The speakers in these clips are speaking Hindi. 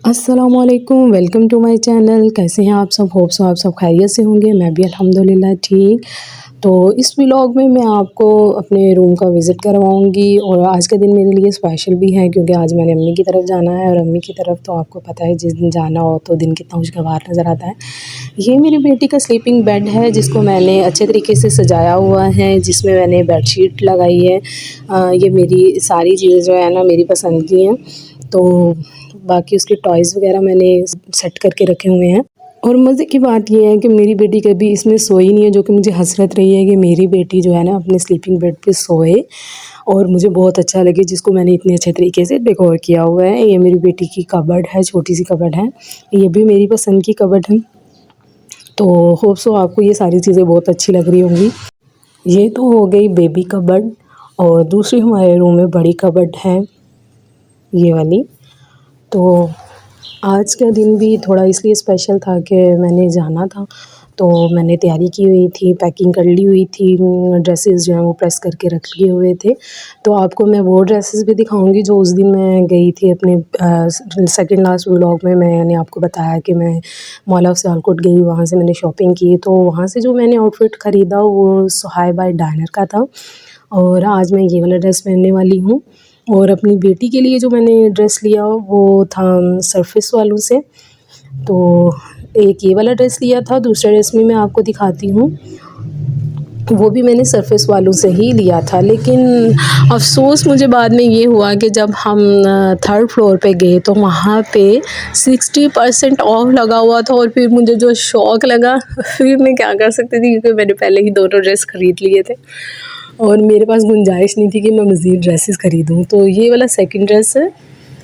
अस्सलामुअलैकुम, वेलकम टू माय चैनल। कैसे हैं आप सब? होप सो आप सब खैरियत से होंगे। मैं भी अल्हम्दुलिल्लाह ठीक। तो इस व्लॉग में मैं आपको अपने रूम का विज़िट करवाऊंगी और आज का दिन मेरे लिए स्पेशल भी है क्योंकि आज मैंने अम्मी की तरफ जाना है और अम्मी की तरफ तो आपको पता है जिस दिन जाना हो तो दिन कितना खुशगवार नज़र आता है। ये मेरी बेटी का स्लीपिंग बेड है जिसको मैंने अच्छे तरीके से सजाया हुआ है, जिसमें मैंने बेडशीट लगाई है। ये मेरी सारी चीज़ें जो है ना मेरी पसंद की हैं। तो बाकी उसके टॉयज़ वगैरह मैंने सेट करके रखे हुए हैं। और मज़े की बात ये है कि मेरी बेटी कभी इसमें सोई नहीं है, जो कि मुझे हसरत रही है कि मेरी बेटी जो है ना अपने स्लीपिंग बेड पे सोए और मुझे बहुत अच्छा लगे, जिसको मैंने इतने अच्छे तरीके से डेकोर किया हुआ है। ये मेरी बेटी की कबर्ड है, छोटी सी कबर्ड है, ये भी मेरी पसंद की कबर्ड है। तो होप सो आपको ये सारी चीज़ें बहुत अच्छी लग रही होंगी। ये तो हो गई बेबी कबर्ड और दूसरी हमारे रूम में बड़ी कबर्ड है, ये वाली। तो आज का दिन भी थोड़ा इसलिए स्पेशल था कि मैंने जाना था, तो मैंने तैयारी की हुई थी, पैकिंग कर ली हुई थी, ड्रेसेस जो हैं वो प्रेस करके रख लिए हुए थे। तो आपको मैं वो ड्रेसेस भी दिखाऊंगी जो उस दिन मैं गई थी अपने सेकंड लास्ट व्लॉग में मैंने आपको बताया कि मैं मॉल ऑफ सियालकोट गई, वहाँ से मैंने शॉपिंग की। तो वहाँ से जो मैंने आउटफिट ख़रीदा वो सुहाय बाय डायनर का था और आज मैं ये वाला ड्रेस पहनने वाली हूँ। और अपनी बेटी के लिए जो मैंने ड्रेस लिया वो था सरफेस वालों से। तो एक ये वाला ड्रेस लिया था, दूसरा ड्रेस भी मैं आपको दिखाती हूँ, वो भी मैंने सरफेस वालों से ही लिया था। लेकिन अफ़सोस मुझे बाद में ये हुआ कि जब हम थर्ड फ्लोर पे गए तो वहाँ पे 60% ऑफ लगा हुआ था और फिर मुझे जो शौक़ लगा फिर मैं क्या कर सकती थी क्योंकि मैंने पहले ही दोनों ड्रेस ख़रीद लिए थे और मेरे पास गुंजाइश नहीं थी कि मैं मज़ीद ड्रेसेस ख़रीदूँ। तो ये वाला सेकंड ड्रेस है,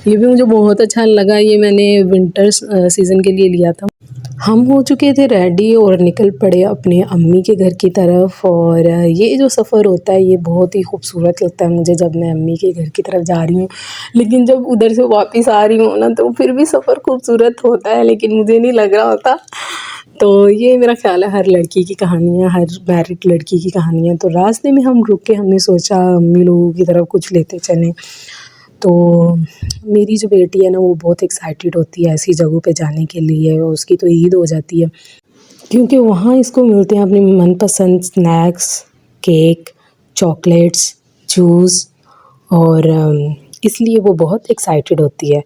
ये भी मुझे बहुत अच्छा लगा। ये मैंने विंटर सीज़न के लिए लिया था। हम हो चुके थे रेडी और निकल पड़े अपने अम्मी के घर की तरफ। और ये जो सफ़र होता है ये बहुत ही खूबसूरत लगता है मुझे जब मैं अम्मी के घर की तरफ जा रही हूँ। लेकिन जब उधर से वापस आ रही हूँ ना तो फिर भी सफ़र खूबसूरत होता है, लेकिन मुझे नहीं लग रहा होता। तो ये मेरा ख़्याल है हर लड़की की कहानी है, हर मैरिड लड़की की कहानी है। तो रास्ते में हम रुके, हमने सोचा अम्मी लोगों की तरफ कुछ लेते चलें। तो मेरी जो बेटी है ना वो बहुत एक्साइटेड होती है ऐसी जगहों पे जाने के लिए, उसकी तो ईद हो जाती है क्योंकि वहाँ इसको मिलते हैं अपने मनपसंद स्नैक्स, केक, चॉकलेट्स, जूस और इसलिए वो बहुत एक्साइटेड होती है।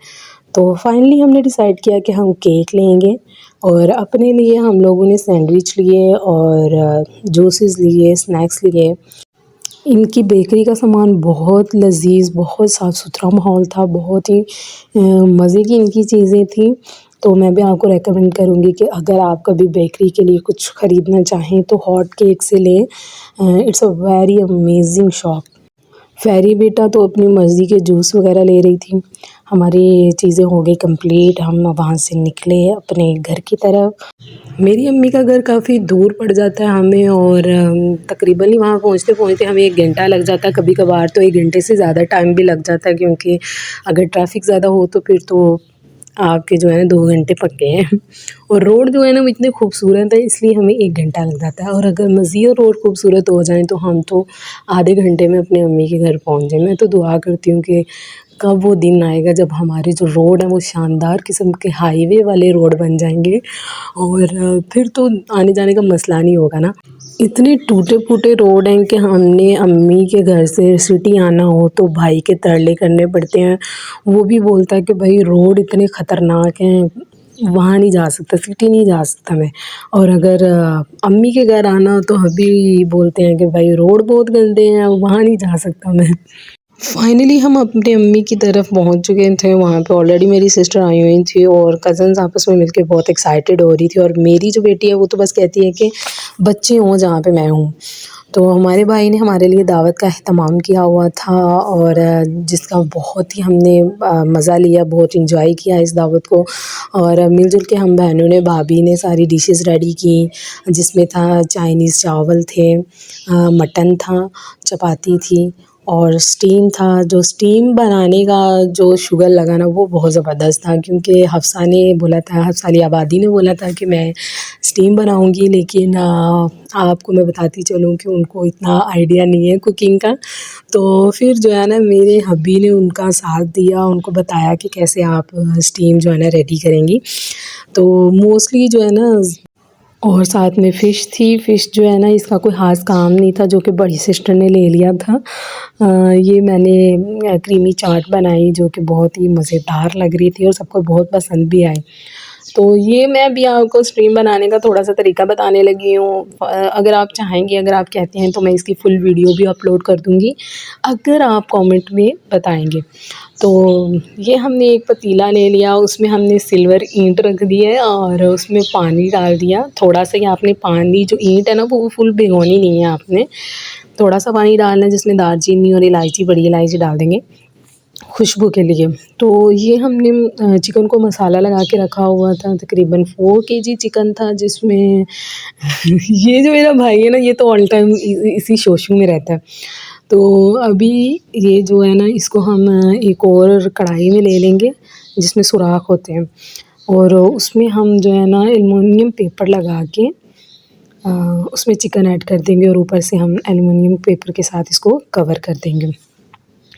तो फाइनली हमने डिसाइड किया कि हम केक लेंगे और अपने लिए हम लोगों ने सैंडविच लिए और जूसेस लिए, स्नैक्स लिए। इनकी बेकरी का सामान बहुत लज़ीज़, बहुत साफ़ सुथरा माहौल था, बहुत ही मज़े की इनकी चीज़ें थी। तो मैं भी आपको रेकमेंड करूँगी कि अगर आप कभी बेकरी के लिए कुछ ख़रीदना चाहें तो हॉट केक से लें। It's a very amazing shop. फ़ेरी बेटा तो अपनी मर्ज़ी के जूस वग़ैरह ले रही थी। हमारी चीज़ें हो गई कंप्लीट, हम वहाँ से निकले अपने घर की तरफ। मेरी अम्मी का घर काफ़ी दूर पड़ जाता है हमें और तकरीबन ही वहाँ पहुँचते-पहुँचते हमें 1 घंटा लग जाता है, कभी-कभार तो 1 घंटे से ज़्यादा टाइम भी लग जाता है क्योंकि अगर ट्रैफ़िक ज़्यादा हो तो फिर तो आपके जो है ना 2 घंटे पक्के हैं। और रोड जो है ना वो इतने खूबसूरत है इसलिए हमें 1 घंटा लग जाता है और अगर मज़ीद रोड खूबसूरत हो जाए तो हम तो आधे घंटे में अपने अम्मी के घर पहुँच जाएँ। मैं तो दुआ करती हूँ कि कब वो दिन आएगा जब हमारे जो रोड है वो शानदार किस्म के हाईवे वाले रोड बन जाएंगे और फिर तो आने जाने का मसला नहीं होगा ना। इतने टूटे-फूटे रोड हैं कि हमने अम्मी के घर से सिटी आना हो तो भाई के तरले करने पड़ते हैं। वो भी बोलता है कि भाई रोड इतने ख़तरनाक हैं, वहाँ नहीं जा सकता, सिटी नहीं जा सकता मैं। और अगर अम्मी के घर आना हो तो अभी बोलते हैं कि भाई रोड बहुत गंदे हैं, वहाँ नहीं जा सकता मैं। फाइनली हम अपनी अम्मी की तरफ पहुंच चुके थे। वहाँ पे ऑलरेडी मेरी सिस्टर आई हुई थी और कज़न्स आपस में मिलके बहुत एक्साइटेड हो रही थी और मेरी जो बेटी है वो तो बस कहती है कि बच्चे हों जहाँ पे मैं हूँ। तो हमारे भाई ने हमारे लिए दावत का एहतमाम किया हुआ था और जिसका बहुत ही हमने मज़ा लिया, बहुत इंजॉय किया इस दावत को। और मिलजुल के हम बहनों ने, भाभी ने सारी डिशेस रेडी की, जिसमें था चाइनीज़ चावल थे, मटन था, चपाती थी और स्टीम था। जो स्टीम बनाने का जो शुगर लगा ना वो बहुत ज़बरदस्त था, क्योंकि हफ्सा ने बोला था, हफ्सा अली आबादी ने बोला था कि मैं स्टीम बनाऊंगी, लेकिन आपको मैं बताती चलूँ कि उनको इतना आइडिया नहीं है कुकिंग का। तो फिर जो है ना मेरे हब्बी ने उनका साथ दिया, उनको बताया कि कैसे आप स्टीम जो है ना रेडी करेंगी। तो मोस्टली जो है ना, और साथ में फ़िश थी। फ़िश जो है ना इसका कोई ख़ास काम नहीं था, जो कि बड़ी सिस्टर ने ले लिया था। ये मैंने क्रीमी चाट बनाई जो कि बहुत ही मज़ेदार लग रही थी और सबको बहुत पसंद भी आई। तो ये मैं अभी आपको स्ट्रीम बनाने का थोड़ा-सा तरीका बताने लगी हूँ। अगर आप चाहेंगे, अगर आप कहते हैं तो मैं इसकी फुल वीडियो भी अपलोड कर दूँगी, अगर आप कमेंट में बताएँगे। तो ये हमने एक पतीला ले लिया, उसमें हमने सिल्वर ईंट रख दी है और उसमें पानी डाल दिया। थोड़ा-सा ही आपने पानी, जो ईंट है ना वो फुल भिगोनी नहीं है आपने, थोड़ा-सा पानी डालना है जिसमें दालचीनी और इलायची, बड़ी इलायची डाल देंगे खुशबू के लिए। तो ये हमने चिकन को मसाला लगा के रखा हुआ था, तकरीबन 4 केजी चिकन था, जिसमें ये जो मेरा भाई है ना ये तो ऑल टाइम इसी शोशू में रहता है। तो अभी ये जो है ना इसको हम एक और कढ़ाई में ले लेंगे जिसमें सुराख होते हैं, और उसमें हम जो है ना एल्युमिनियम पेपर लगा के अ, उसमें चिकन ऐड कर देंगे और ऊपर से हम एल्युमिनियम पेपर के साथ इसको कवर कर देंगे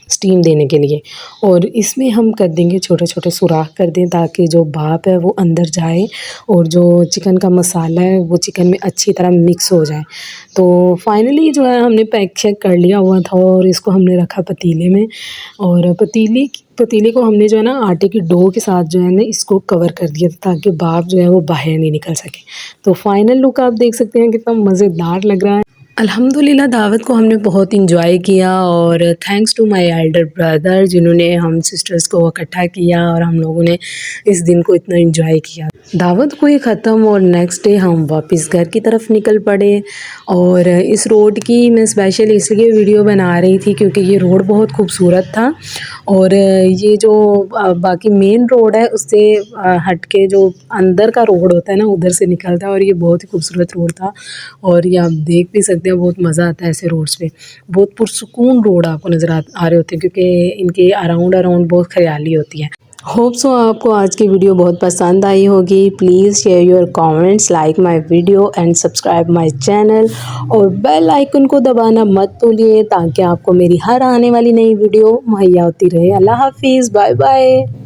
स्टीम देने के लिए। और इसमें हम कर देंगे छोटे-छोटे सुराख कर दें, ताकि जो भाप है वो अंदर जाए और जो चिकन का मसाला है वो चिकन में अच्छी तरह मिक्स हो जाए। तो फाइनली जो है हमने पैक शैक कर लिया हुआ था और इसको हमने रखा पतीले में, और पतीले को हमने जो है ना आटे की डो के साथ जो है ना इसको कवर कर दिया था, ताकि भाप जो है वो बाहर नहीं निकल सके। तो फाइनल लुक आप देख सकते हैं कितना मज़ेदार लग रहा है। अल्हम्दुलिल्लाह दावत को हमने बहुत एंजॉय किया, और thanks to my elder brother जिन्होंने हम सिस्टर्स को इकट्ठा किया और हम लोगों ने इस दिन को इतना एंजॉय किया। दावत हुई ख़त्म और नेक्स्ट डे हम वापस घर की तरफ निकल पड़े। और इस रोड की मैं स्पेशल इसलिए वीडियो बना रही थी क्योंकि ये रोड बहुत खूबसूरत था, और ये जो बाकी मेन रोड है उससे हट के जो अंदर का रोड होता है ना उधर से निकलता है, और ये बहुत ही खूबसूरत रोड था। और ये आप देख भी सकते हैं, बहुत मज़ा आता है ऐसे रोड्स पे। बहुत पुरसुकून रोड आपको नज़र आ रहे होते हैं, क्योंकि इनके अराउंड अराउंड बहुत हरियाली होती है। होप सो आपको आज की वीडियो बहुत पसंद आई होगी। Please share your comments, like my video and subscribe my channel, और बेल आइकन को दबाना मत भूलिए ताकि आपको मेरी हर आने वाली नई वीडियो मुहैया होती रहे। अल्लाह हाफिज़, बाय बाय।